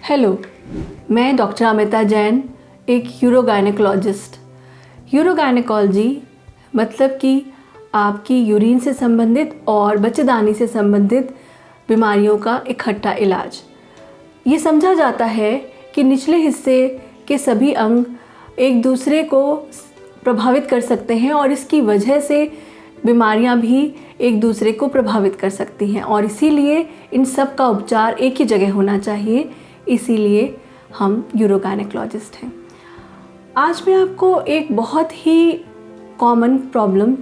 Hello, मैं doctor Amita Jain, एक यूरोगायनेकोलॉजिस्ट। यूरोगायनेकोलॉजी मतलब कि आपकी यूरिन से संबंधित और बच्चेदानी से संबंधित बीमारियों का इकट्ठा इलाज। ये समझा जाता है कि निचले हिस्से के सभी अंग एक दूसरे को प्रभावित कर सकते हैं और इसकी वजह से बीमारियां भी एक दूसरे को प्रभावित कर सकती हैं और इसीलिए इन सब का उपचार एक ही जगह होना चाहिए। इसीलिए हम यूरोगायनेकोलॉजिस्ट हैं। आज मैं आपको एक बहुत ही कॉमन प्रॉब्लम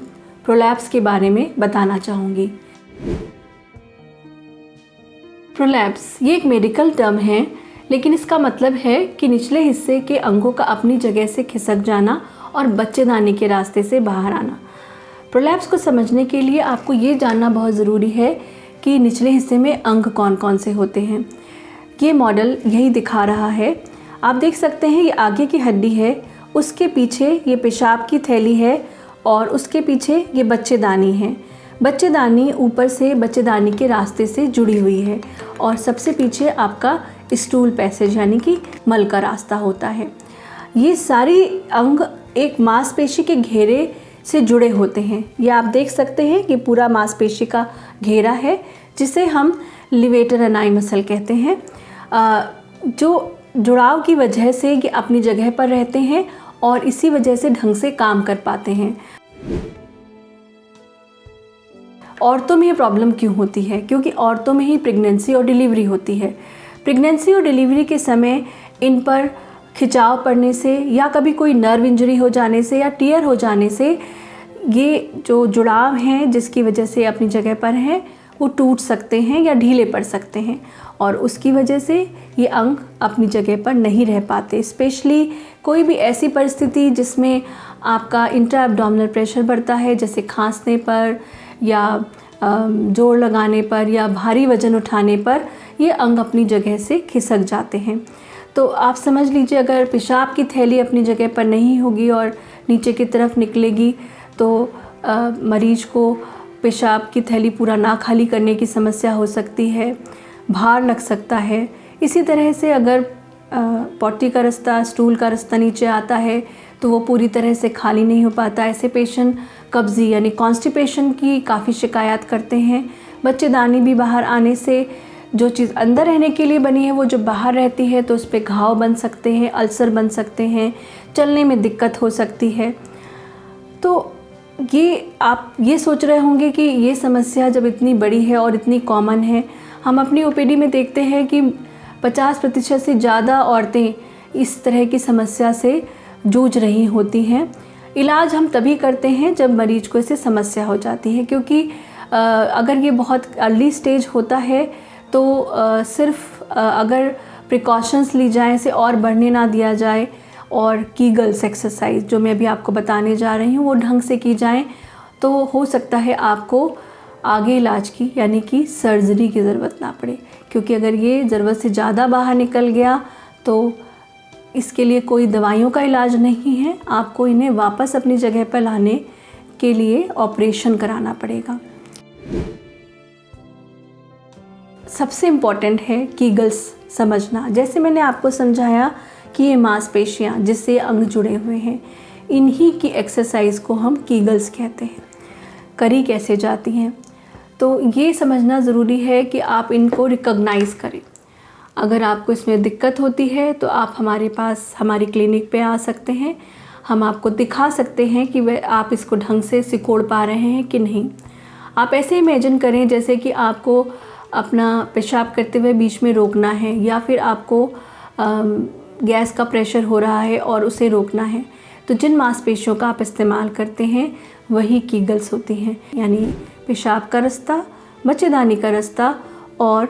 प्रोलैप्स के बारे में बताना चाहूँगी। प्रोलैप्स ये एक मेडिकल टर्म है, लेकिन इसका मतलब है कि निचले हिस्से के अंगों का अपनी जगह से खिसक जाना और बच्चेदानी के रास्ते से बाहर आना। प्रोलैप्स को समझने के लिए आपको ये जानना बहुत ज़रूरी है कि निचले हिस्से में अंग कौन कौन से होते हैं। ये मॉडल यही दिखा रहा है। आप देख सकते हैं ये आगे की हड्डी है, उसके पीछे ये पेशाब की थैली है और उसके पीछे ये बच्चेदानी है। बच्चेदानी ऊपर से बच्चेदानी के रास्ते से जुड़ी हुई है और सबसे पीछे आपका स्टूल पैसेज यानी कि मल का रास्ता होता है। ये सारी अंग एक मांसपेशी के घेरे से जुड़े होते हैं। ये आप देख सकते हैं कि पूरा मांसपेशी का घेरा है जिसे हम लिवेटर एनाई मसल कहते हैं। जो जुड़ाव की वजह से ये अपनी जगह पर रहते हैं और इसी वजह से ढंग से काम कर पाते हैं। औरतों में ये प्रॉब्लम क्यों होती है? क्योंकि औरतों में ही प्रेगनेंसी और डिलीवरी होती है। प्रेगनेंसी और डिलीवरी के समय इन पर खिंचाव पड़ने से या कभी कोई नर्व इंजरी हो जाने से या टीयर हो जाने से ये जो जुड़ाव हैं जिसकी वजह से अपनी जगह पर हैं वो टूट सकते हैं या ढीले पड़ सकते हैं और उसकी वजह से ये अंग अपनी जगह पर नहीं रह पाते। स्पेशली कोई भी ऐसी परिस्थिति जिसमें आपका इंट्रा एब्डोमिनल प्रेशर बढ़ता है, जैसे खांसने पर या जोर लगाने पर या भारी वज़न उठाने पर ये अंग अपनी जगह से खिसक जाते हैं। तो आप समझ लीजिए, अगर पेशाब की थैली अपनी जगह पर नहीं होगी और नीचे की तरफ निकलेगी तो मरीज को पेशाब की थैली पूरा ना खाली करने की समस्या हो सकती है, भार लग सकता है। इसी तरह से अगर पॉटी का रास्ता, स्टूल का रास्ता नीचे आता है तो वो पूरी तरह से खाली नहीं हो पाता। ऐसे पेशेंट कब्ज़ी यानी कॉन्स्टिपेशन की काफ़ी शिकायत करते हैं। बच्चेदानी भी बाहर आने से जो चीज़ अंदर रहने के लिए बनी है वो जो बाहर रहती है तो उस पर घाव बन सकते हैं, अल्सर बन सकते हैं, चलने में दिक्कत हो सकती है। तो ये आप ये सोच रहे होंगे कि ये समस्या जब इतनी बड़ी है और इतनी कॉमन है, हम अपनी ओपीडी में देखते हैं कि 50% से ज़्यादा औरतें इस तरह की समस्या से जूझ रही होती हैं। इलाज हम तभी करते हैं जब मरीज को इससे समस्या हो जाती है, क्योंकि अगर ये बहुत अर्ली स्टेज होता है तो सिर्फ अगर प्रिकॉशंस ली जाएँ, इसे और बढ़ने ना दिया जाए और कीगल्स एक्सरसाइज जो मैं अभी आपको बताने जा रही हूँ वो ढंग से की जाएँ तो हो सकता है आपको आगे इलाज की यानी कि सर्जरी की ज़रूरत ना पड़े। क्योंकि अगर ये ज़रूरत से ज़्यादा बाहर निकल गया तो इसके लिए कोई दवाइयों का इलाज नहीं है, आपको इन्हें वापस अपनी जगह पर लाने के लिए ऑपरेशन कराना पड़ेगा। सबसे इम्पॉर्टेंट है कीगल्स समझना। जैसे मैंने आपको समझाया कि ये मांसपेशियाँ जिससे अंग जुड़े हुए हैं, इन्हीं की एक्सरसाइज को हम कीगल्स कहते हैं। करी कैसे जाती हैं तो ये समझना ज़रूरी है कि आप इनको रिकॉग्नाइज़ करें। अगर आपको इसमें दिक्कत होती है तो आप हमारे पास हमारी क्लिनिक पे आ सकते हैं। हम आपको दिखा सकते हैं कि वह आप इसको ढंग से सिकोड़ पा रहे हैं कि नहीं। आप ऐसे इमेजिन करें जैसे कि आपको अपना पेशाब करते हुए बीच में रोकना है या फिर आपको गैस का प्रेशर हो रहा है और उसे रोकना है। तो जिन मांसपेशियों का आप इस्तेमाल करते हैं वही कीगल्स होती हैं, यानी पेशाब का रास्ता, बच्चेदानी का रास्ता और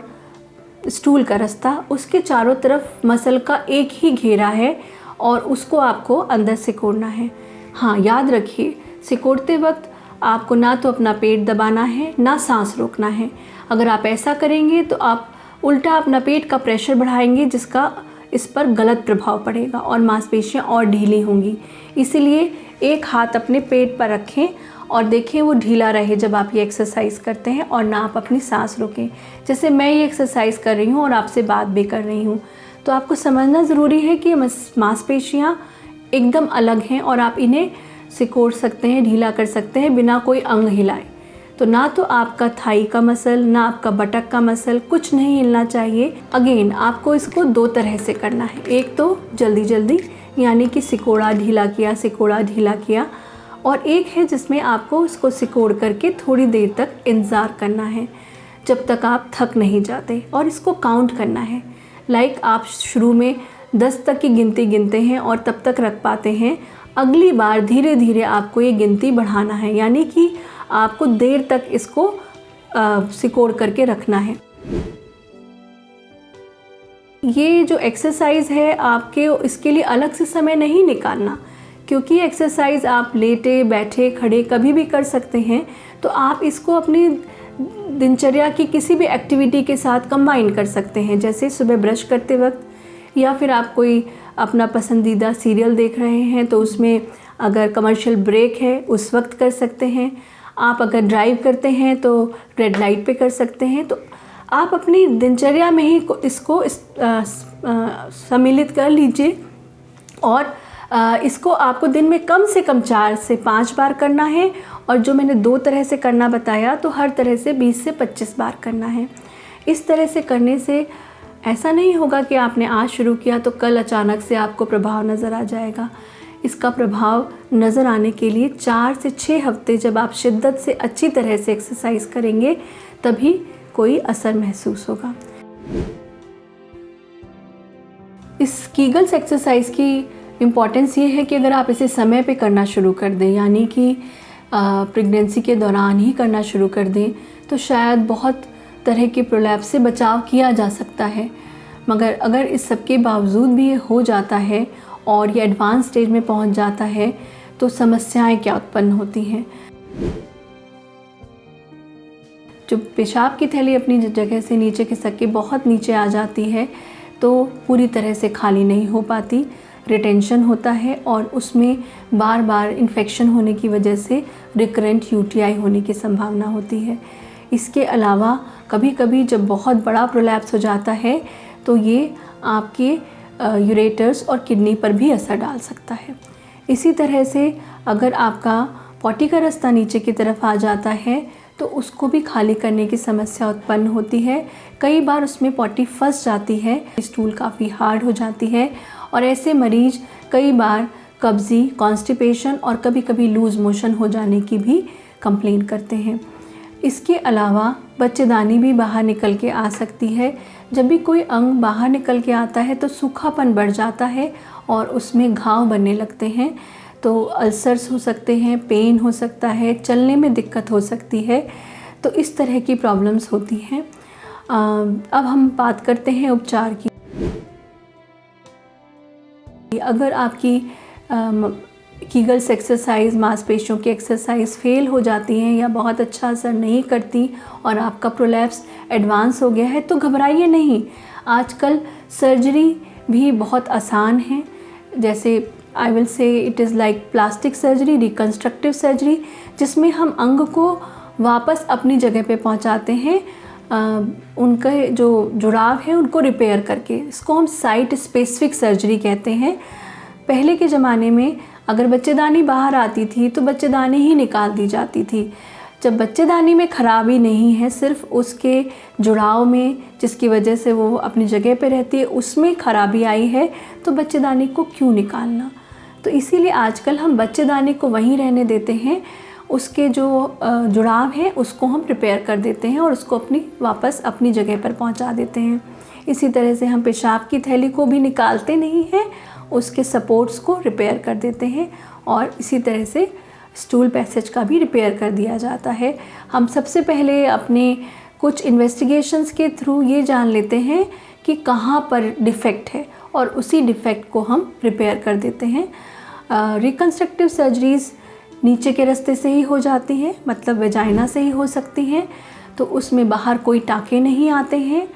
स्टूल का रास्ता, उसके चारों तरफ मसल का एक ही घेरा है और उसको आपको अंदर सिकोड़ना है। हाँ, याद रखिए, सिकोड़ते वक्त आपको ना तो अपना पेट दबाना है ना सांस रोकना है। अगर आप ऐसा करेंगे तो आप उल्टा अपना पेट का प्रेशर बढ़ाएंगे जिसका इस पर गलत प्रभाव पड़ेगा और मांसपेशियां और ढीली होंगी। इसीलिए एक हाथ अपने पेट पर रखें और देखें वो ढीला रहे जब आप ये एक्सरसाइज करते हैं और ना आप अपनी सांस रोकें। जैसे मैं ये एक्सरसाइज कर रही हूँ और आपसे बात भी कर रही हूँ, तो तो आपको समझना ज़रूरी है कि ये मांसपेशियाँ एकदम अलग हैं और आप इन्हें सिकोड़ सकते हैं, ढीला कर सकते हैं बिना कोई अंग हिलाए। तो ना तो आपका थाई का मसल, ना आपका बटक का मसल, कुछ नहीं हिलना चाहिए। अगेन आपको इसको 2 तरह से करना है। एक तो जल्दी जल्दी यानी कि सिकोड़ा ढीला किया, सिकोड़ा ढीला किया, और एक है जिसमें आपको इसको सिकोड़ करके थोड़ी देर तक इंतज़ार करना है जब तक आप थक नहीं जाते, और इसको काउंट करना है। लाइक आप शुरू में 10 तक की गिनती गिनते हैं और तब तक रख पाते हैं। अगली बार धीरे धीरे आपको ये गिनती बढ़ाना है, यानी कि आपको देर तक इसको सिकोड़ करके रखना है। ये जो एक्सरसाइज है आपके इसके लिए अलग से समय नहीं निकालना, क्योंकि एक्सरसाइज आप लेटे बैठे खड़े कभी भी कर सकते हैं। तो आप इसको अपनी दिनचर्या की किसी भी एक्टिविटी के साथ कंबाइन कर सकते हैं, जैसे सुबह ब्रश करते वक्त, या फिर आप कोई अपना पसंदीदा सीरियल देख रहे हैं तो उसमें अगर कमर्शियल ब्रेक है उस वक्त कर सकते हैं। आप अगर ड्राइव करते हैं तो रेड लाइट पे कर सकते हैं। तो आप अपनी दिनचर्या में ही इसको सम्मिलित कर लीजिए, और इसको आपको दिन में कम से कम 4 से 5 बार करना है, और जो मैंने 2 तरह से करना बताया तो हर तरह से 20 से 25 बार करना है। इस तरह से करने से ऐसा नहीं होगा कि आपने आज शुरू किया तो कल अचानक से आपको प्रभाव नज़र आ जाएगा। इसका प्रभाव नज़र आने के लिए 4 से 6 हफ्ते जब आप शिद्दत से अच्छी तरह से एक्सरसाइज करेंगे तभी कोई असर महसूस होगा। इस कीगल्स एक्सरसाइज की इम्पॉर्टेंस ये है कि अगर आप इसे समय पे करना शुरू कर दें, यानी कि प्रेगनेंसी के दौरान ही करना शुरू कर दें, तो शायद बहुत तरह के प्रोलैप्स से बचाव किया जा सकता है। मगर अगर इस सब के बावजूद भी ये हो जाता है और ये एडवांस स्टेज में पहुंच जाता है तो समस्याएं क्या उत्पन्न होती हैं। जो पेशाब की थैली अपनी जगह से नीचे खिसक के बहुत नीचे आ जाती है तो पूरी तरह से खाली नहीं हो पाती, रिटेंशन होता है और उसमें बार बार इन्फेक्शन होने की वजह से रिकरेंट यूटीआई होने की संभावना होती है। इसके अलावा कभी कभी जब बहुत बड़ा प्रोलैप्स हो जाता है तो ये आपके यूरेटर्स और किडनी पर भी असर डाल सकता है। इसी तरह से अगर आपका पॉटी का रास्ता नीचे की तरफ आ जाता है तो उसको भी खाली करने की समस्या उत्पन्न होती है। कई बार उसमें पॉटी फंस जाती है, स्टूल काफ़ी हार्ड हो जाती है और ऐसे मरीज कई बार कब्जी, कॉन्स्टिपेशन और कभी कभी लूज़ मोशन हो जाने की भी कंप्लेन करते हैं। इसके अलावा बच्चेदानी भी बाहर निकल के आ सकती है। जब भी कोई अंग बाहर निकल के आता है तो सूखापन बढ़ जाता है और उसमें घाव बनने लगते हैं, तो अल्सर्स हो सकते हैं, पेन हो सकता है, चलने में दिक्कत हो सकती है। तो इस तरह की प्रॉब्लम्स होती हैं। अब हम बात करते हैं उपचार की। अगर आपकी कीगल्स एक्सरसाइज, मांसपेशियों की एक्सरसाइज फेल हो जाती हैं या बहुत अच्छा असर नहीं करती और आपका प्रोलैप्स एडवांस हो गया है तो घबराइए नहीं। आजकल सर्जरी भी बहुत आसान है, जैसे I will say it is like plastic surgery, reconstructive surgery, जिसमें हम अंग को वापस अपनी जगह पे पहुंचाते हैं, उनके जो जुड़ाव है उनको रिपेयर करके। इसको हम साइट स्पेसिफिक सर्जरी कहते हैं। पहले के ज़माने में अगर बच्चेदानी बाहर आती थी तो बच्चेदानी ही निकाल दी जाती थी। जब बच्चेदानी में खराबी नहीं है, सिर्फ उसके जुड़ाव में जिसकी वजह से वो अपनी जगह पे रहती है उसमें खराबी आई है, तो बच्चेदानी को क्यों निकालना। तो इसीलिए आजकल हम बच्चेदानी को वहीं रहने देते हैं, उसके जो जुड़ाव है उसको हम रिपेयर कर देते हैं और उसको वापस अपनी जगह पर पहुंचा देते हैं। इसी तरह से हम पेशाब की थैली को भी निकालते नहीं हैं, उसके सपोर्ट्स को रिपेयर कर देते हैं और इसी तरह से स्टूल पैसेज का भी रिपेयर कर दिया जाता है। हम सबसे पहले अपने कुछ इन्वेस्टिगेशंस के थ्रू ये जान लेते हैं कि कहाँ पर डिफ़ेक्ट है और उसी डिफ़ेक्ट को हम रिपेयर कर देते हैं। रिकन्स्ट्रक्टिव सर्जरीज़ नीचे के रास्ते से ही हो जाती हैं, मतलब वेजाइना से ही हो सकती हैं, तो उसमें बाहर कोई टाँके नहीं आते हैं।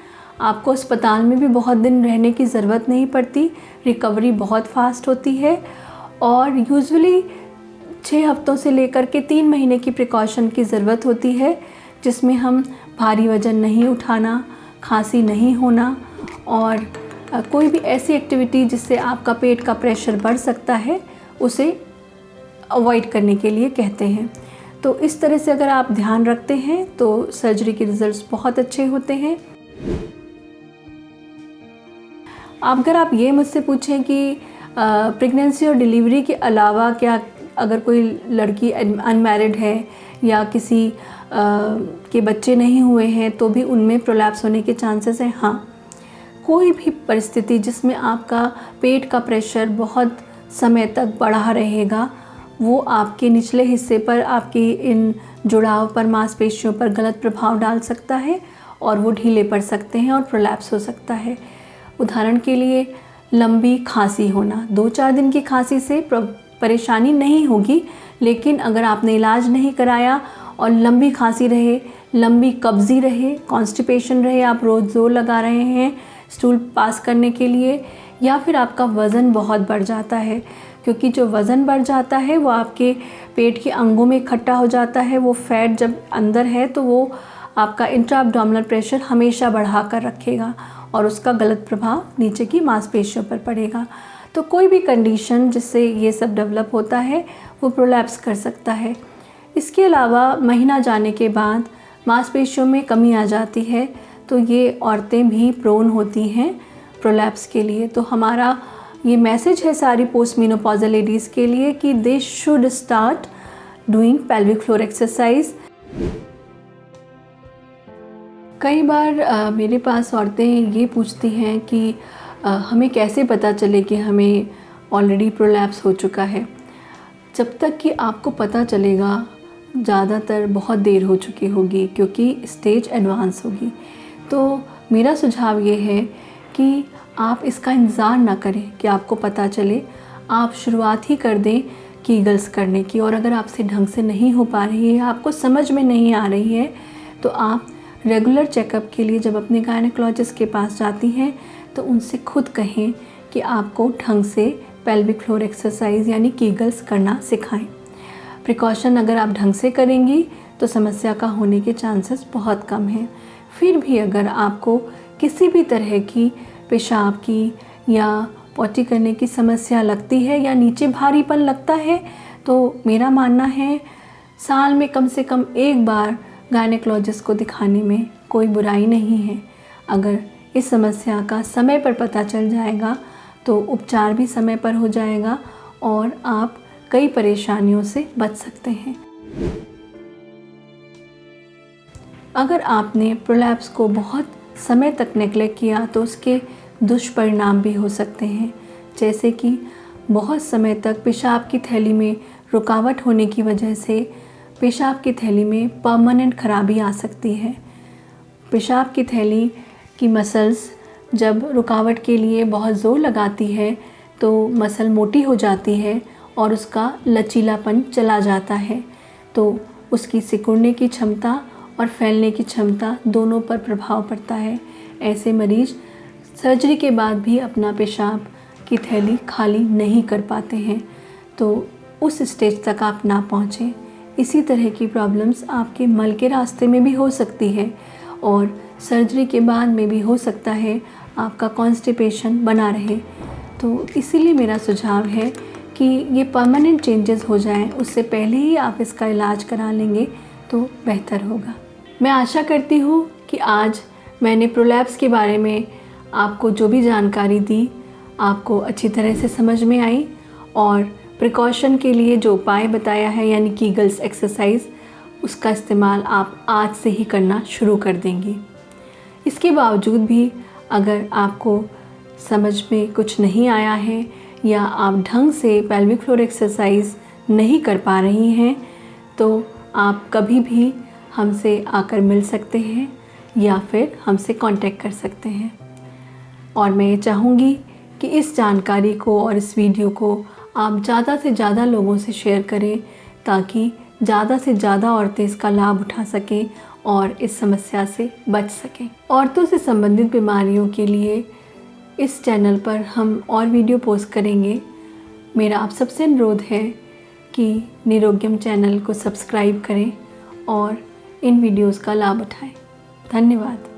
आपको अस्पताल में भी बहुत दिन रहने की ज़रूरत नहीं पड़ती, रिकवरी बहुत फास्ट होती है और यूजुअली 6 हफ्तों से लेकर के 3 महीने की प्रिकॉशन की ज़रूरत होती है, जिसमें हम भारी वज़न नहीं उठाना, खांसी नहीं होना और कोई भी ऐसी एक्टिविटी जिससे आपका पेट का प्रेशर बढ़ सकता है उसे अवॉइड करने के लिए कहते हैं। तो इस तरह से अगर आप ध्यान रखते हैं तो सर्जरी के रिज़ल्ट्स बहुत अच्छे होते हैं। अगर आप ये मुझसे पूछें कि प्रेगनेंसी और डिलीवरी के अलावा क्या अगर कोई लड़की अनमैरिड है या किसी के बच्चे नहीं हुए हैं तो भी उनमें प्रोलैप्स होने के चांसेस हैं? हाँ, कोई भी परिस्थिति जिसमें आपका पेट का प्रेशर बहुत समय तक बढ़ा रहेगा वो आपके निचले हिस्से पर, आपकी इन जुड़ाव पर, मांसपेशियों पर गलत प्रभाव डाल सकता है और वो ढीले पड़ सकते हैं और प्रोलैप्स हो सकता है। उदाहरण के लिए लंबी खांसी होना, 2-4 दिन की खांसी से परेशानी नहीं होगी, लेकिन अगर आपने इलाज नहीं कराया और लंबी खांसी रहे, लंबी कब्ज़ी रहे, कॉन्स्टिपेशन रहे, आप रोज़ ज़ोर लगा रहे हैं स्टूल पास करने के लिए, या फिर आपका वज़न बहुत बढ़ जाता है, क्योंकि जो वज़न बढ़ जाता है वो आपके पेट के अंगों में इकट्ठा हो जाता है। वो फैट जब अंदर है तो वो आपका इंट्रा एब्डोमिनल प्रेशर हमेशा बढ़ा कर रखेगा और उसका गलत प्रभाव नीचे की मांसपेशियों पर पड़ेगा। तो कोई भी कंडीशन जिससे ये सब डेवलप होता है वो प्रोलैप्स कर सकता है। इसके अलावा महीना जाने के बाद मांसपेशियों में कमी आ जाती है तो ये औरतें भी प्रोन होती हैं प्रोलैप्स के लिए। तो हमारा ये मैसेज है सारी पोस्ट मेनोपॉजल लेडीज़ के लिए कि they should start doing pelvic floor exercise. कई बार मेरे पास औरतें ये पूछती हैं कि हमें कैसे पता चले कि हमें ऑलरेडी प्रोलैप्स हो चुका है। जब तक कि आपको पता चलेगा ज़्यादातर बहुत देर हो चुकी होगी, क्योंकि स्टेज एडवांस होगी। तो मेरा सुझाव ये है कि आप इसका इंतज़ार ना करें कि आपको पता चले, आप शुरुआत ही कर दें कीगल्स करने की। और अगर आपसे ढंग से नहीं हो पा रही है, आपको समझ में नहीं आ रही है, तो आप रेगुलर चेकअप के लिए जब अपने गायनेकोलॉजिस्ट के पास जाती हैं तो उनसे खुद कहें कि आपको ढंग से पेल्विक फ्लोर एक्सरसाइज यानी कीगल्स करना सिखाएं। प्रिकॉशन अगर आप ढंग से करेंगी तो समस्या का होने के चांसेस बहुत कम हैं। फिर भी अगर आपको किसी भी तरह की पेशाब की या पॉटी करने की समस्या लगती है या नीचे भारीपन लगता है तो मेरा मानना है साल में कम से कम एक बार गायनेकोलॉजिस्ट को दिखाने में कोई बुराई नहीं है। अगर इस समस्या का समय पर पता चल जाएगा तो उपचार भी समय पर हो जाएगा और आप कई परेशानियों से बच सकते हैं। अगर आपने प्रोलैप्स को बहुत समय तक नेगलेक्ट किया तो उसके दुष्परिणाम भी हो सकते हैं, जैसे कि बहुत समय तक पेशाब की थैली में रुकावट होने की वजह से पेशाब की थैली में परमानेंट खराबी आ सकती है। पेशाब की थैली की मसल्स जब रुकावट के लिए बहुत ज़ोर लगाती है तो मसल मोटी हो जाती है और उसका लचीलापन चला जाता है, तो उसकी सिकुड़ने की क्षमता और फैलने की क्षमता दोनों पर प्रभाव पड़ता है। ऐसे मरीज सर्जरी के बाद भी अपना पेशाब की थैली खाली नहीं कर पाते हैं, तो उस स्टेज तक आप ना पहुँचें। इसी तरह की प्रॉब्लम्स आपके मल के रास्ते में भी हो सकती है और सर्जरी के बाद में भी हो सकता है आपका कॉन्स्टिपेशन बना रहे। तो इसीलिए मेरा सुझाव है कि ये परमानेंट चेंजेस हो जाएं, उससे पहले ही आप इसका इलाज करा लेंगे तो बेहतर होगा। मैं आशा करती हूँ कि आज मैंने प्रोलैप्स के बारे में आपको जो भी जानकारी दी आपको अच्छी तरह से समझ में आई और प्रिकॉशन के लिए जो उपाय बताया है यानी कीगल्स एक्सरसाइज उसका इस्तेमाल आप आज से ही करना शुरू कर देंगी। इसके बावजूद भी अगर आपको समझ में कुछ नहीं आया है या आप ढंग से पेल्विक फ्लोर एक्सरसाइज नहीं कर पा रही हैं तो आप कभी भी हमसे आकर मिल सकते हैं या फिर हमसे कांटेक्ट कर सकते हैं। और मैं ये चाहूँगी कि इस जानकारी को और इस वीडियो को आप ज़्यादा से ज़्यादा लोगों से शेयर करें ताकि ज़्यादा से ज़्यादा औरतें इसका लाभ उठा सकें और इस समस्या से बच सकें। औरतों से संबंधित बीमारियों के लिए इस चैनल पर हम और वीडियो पोस्ट करेंगे। मेरा आप सबसे अनुरोध है कि निरोग्यम चैनल को सब्सक्राइब करें और इन वीडियोस का लाभ उठाएं। धन्यवाद।